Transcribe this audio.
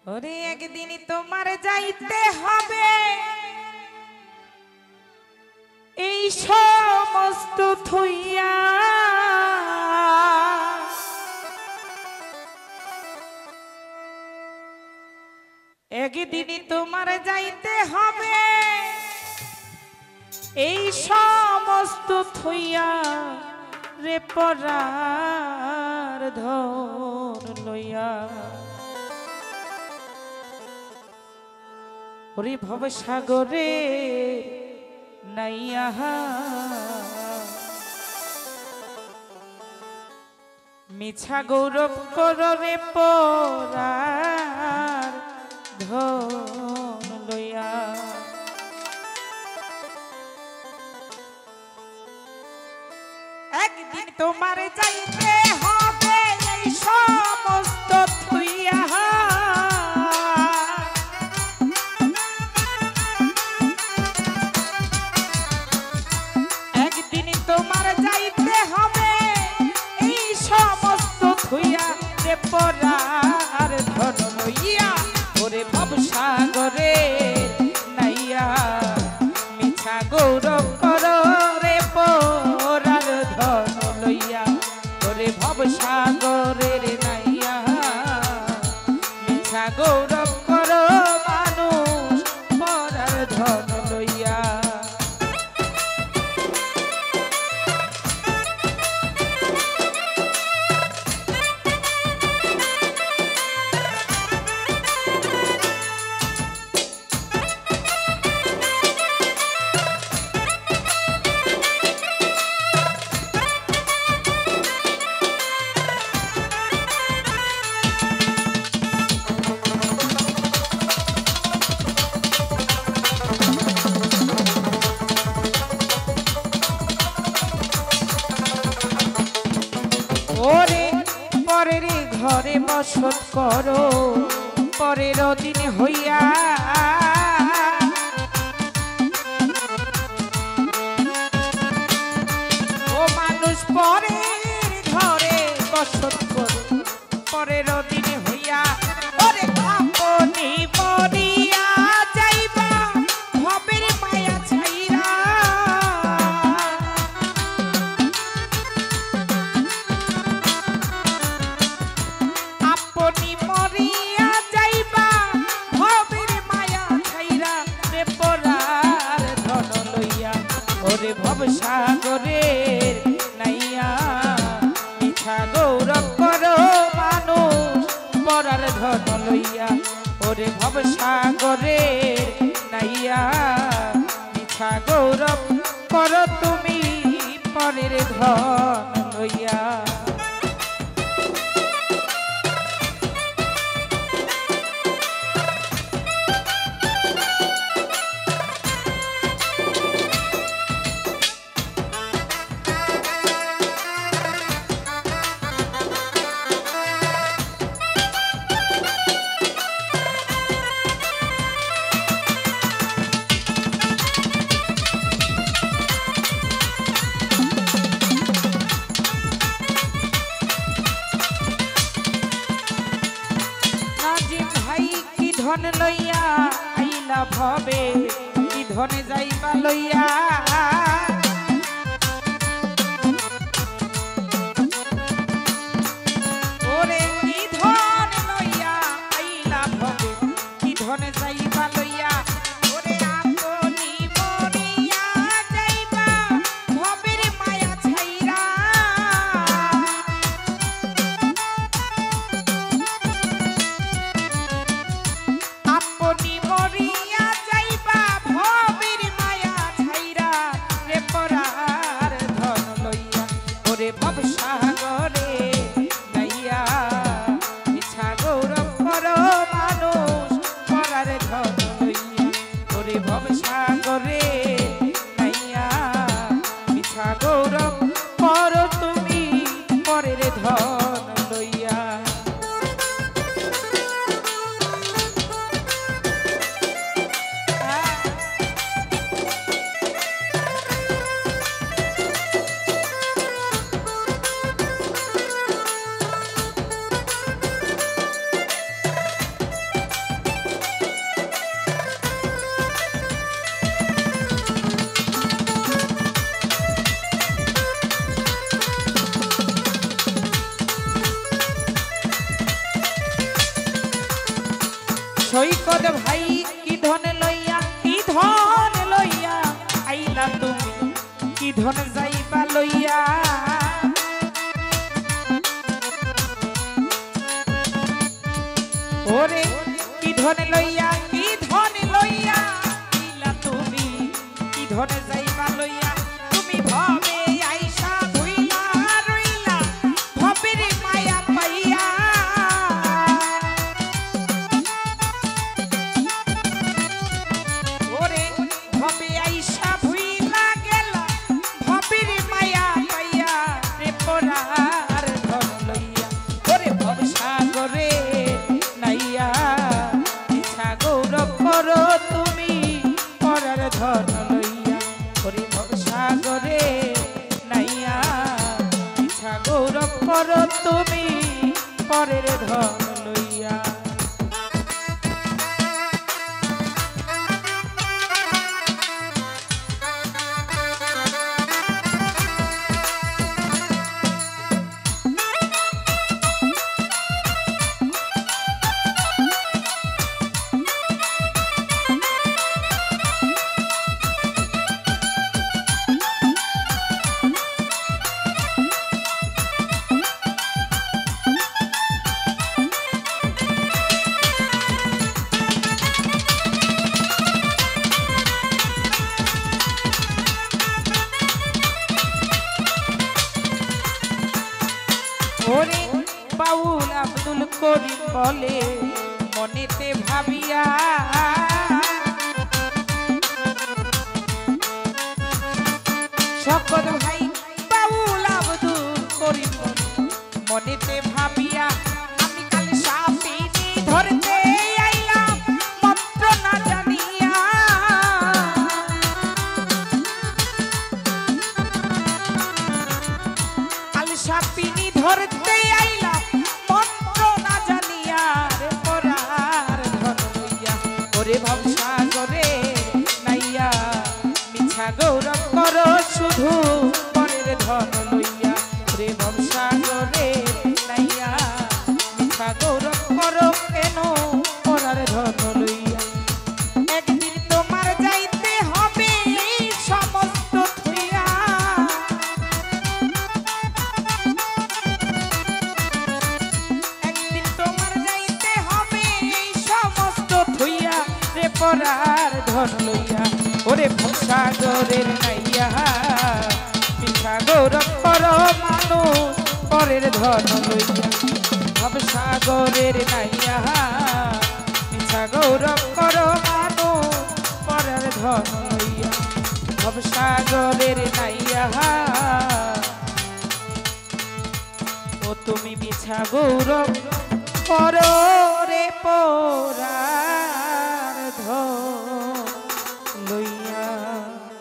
ওরে একদিন তোমার যাইতে হবে এই সমস্ত থুইয়া, একদিন তোমার যাইতে হবে এই সমস্ত থুইয়া রে পরার ধন লইয়া। ওরে ভবসাগরে নাইয়া মিছা গৌরব কররে পরার ধন লইয়া। একদিন তোমার যাইতে হবে এই সমস্ত থুইয়া, একদিন তোমার যাইতে হবে এই সমস্ত থুইয়া রে পরার ধন লইয়া। ওরে ভবসাগরে নাইয়া মিছা গৌরব করো রে পরার ধন লইয়া। ওরে ভবসাগরের নাইয়া মিছা গৌরব করো মানুষ পরার ধন লইয়া। ওরে পরের ঘরে বসত করো পরের দিন হইয়া, ও মানুষ পরের ঘরে বসত করো পরের দিন হইয়া। ওরে আপনি মরিয়া যাইবা ভবের মায়া ছাইরা, আপনি মরিয়া যাইবা ভবের মায়া ছাইরা রে পরার ধন লইয়া। ওরে ভবসাগরের নাইয়া মিছা গৌরব করো মানুষ পরার ধন লইয়া। ওরে ভবসাগরের নাইয়া মিছা গৌরব করো তুমি পরের ধন লইয়া। ধন লইয়া আইলা ভবে কি ধনে যাইবা লইয়া, ওরে কি ধন লইয়া আইলা ভবে কি ধনে যাইবা লইয়া। ওরে আপনি মরিয়া যাইবা ভবের মায়া ছাইরা, আপনি মরিয়া যাইবা ভবের মায়া ছাইরা রে সৈকত ভাই কি ধনে লইয়া কি ধনে লইয়া আইলা তুমি কি ধনে যাইবা লইয়া ওরে কি ধনে লইয়া কি ধনে লইয়া আইলা তুমি কি ধনে যাইবা লইয়া তুমি ভবে আইসা ভুইলা রইলা ভবের মায়া পাইয়া ওরে ভবে আইসা ভুইলা গেলা ভবের মায়া পাইয়া রে পরার ধন লইয়া ওরে ভব সাগরে নাইয়া ইচ্ছা গৌরব করো তুমি পরার ধন লইয়া ওরে ভব সাগরে নাইয়া ইচ্ছা গৌরব করো তুমি পরের ধন লইয়া ওরে বাউল আব্দুল করিম বলে মনেতে ভাবিয়া সকল ভাই বাউল আব্দুল করিম বলে মনেতে ভাবিয়া আমি কাল সাপিনী ধরতে আইলাম মন্ত্র না জানিয়া কাল সাপিনী ধরতে আইলাম মন্ত্র না জানিয়া রে পরার ধন লইয়া ওরে ভব সাগরে নাইয়া মিছা গৌরব করো শুধু পরের ধন লইয়া রে ভব সাগরে নাইয়া মিছা গৌরব করো কেন পরার ধন লইয়া একদিন তোমার যাইতে হবে সমস্ত থুইয়া পরার ধন লইয়া ওরে ভবসাগরের নাইয়া মিছা গৌরব করো মানুষ পরের ধন লইয়া ভবসাগরের নাইয়া মিছা গৌরব করো মানুষ পরের ধন লইয়া ভবসাগরের নাইয়া ও তুমি মিছা গৌরব করো রে পরার ধন